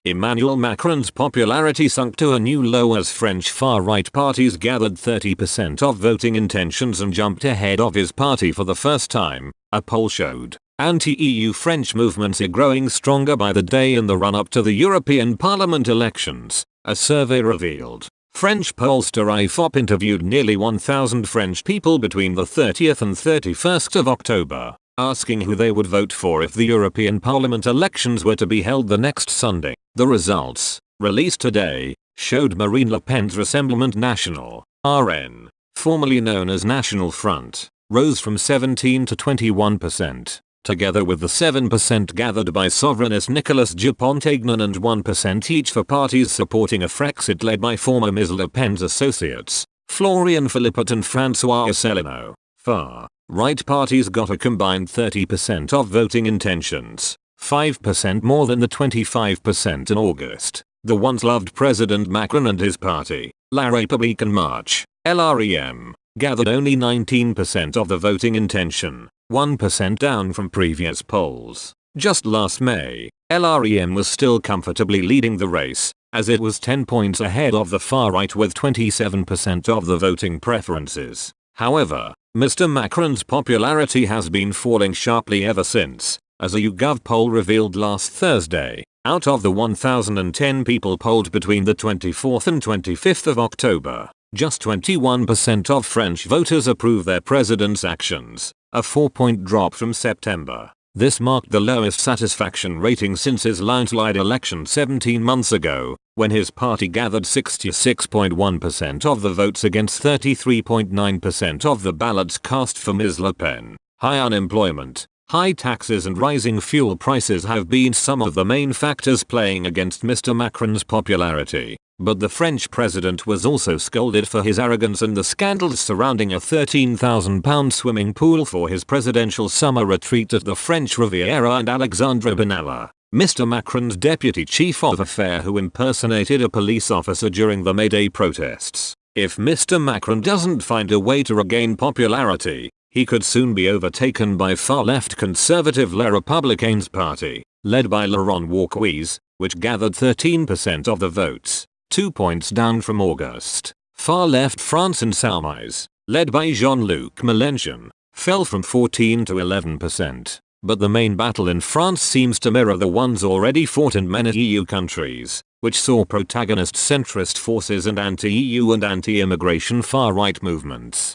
Emmanuel Macron's popularity sunk to a new low as French far-right parties gathered 30% of voting intentions and jumped ahead of his party for the first time, a poll showed. Anti-EU French movements are growing stronger by the day in the run-up to the European Parliament elections, a survey revealed. French pollster IFOP interviewed nearly 1,000 French people between the 30th and 31st of October, asking who they would vote for if the European Parliament elections were to be held the next Sunday. The results, released today, showed Marine Le Pen's Rassemblement National, RN, formerly known as National Front, rose from 17 to 21%. Together with the 7% gathered by sovereignist Nicolas Dupont-Aignan and 1% each for parties supporting a Brexit led by former Ms. Le Pen's associates, Florian Philippot and François Asselineau. Far-right parties got a combined 30% of voting intentions, 5% more than the 25% in August. The once-loved President Macron and his party, La République En Marche, LREM, gathered only 19% of the voting intention, 1% down from previous polls. Just last May, LREM was still comfortably leading the race, as it was 10 points ahead of the far-right with 27% of the voting preferences. However, Mr. Macron's popularity has been falling sharply ever since, as a YouGov poll revealed last Thursday. Out of the 1,010 people polled between the 24th and 25th of October, just 21% of French voters approve their president's actions, a 4-point drop from September. This marked the lowest satisfaction rating since his landslide election 17 months ago, when his party gathered 66.1% of the votes against 33.9% of the ballots cast for Ms. Le Pen. High unemployment, high taxes and rising fuel prices have been some of the main factors playing against Mr. Macron's popularity. But the French president was also scolded for his arrogance and the scandals surrounding a £13,000 swimming pool for his presidential summer retreat at the French Riviera and Alexandre Benalla, Mr. Macron's deputy chief of affair who impersonated a police officer during the May Day protests. If Mr. Macron doesn't find a way to regain popularity, he could soon be overtaken by far-left conservative Les Républicains party, led by Laurent Wauquiez, which gathered 13% of the votes, 2 points down from August. Far-left France Insoumise, led by Jean-Luc Mélenchon, fell from 14 to 11%. But the main battle in France seems to mirror the ones already fought in many EU countries, which saw protagonist centrist forces and anti-EU and anti-immigration far-right movements.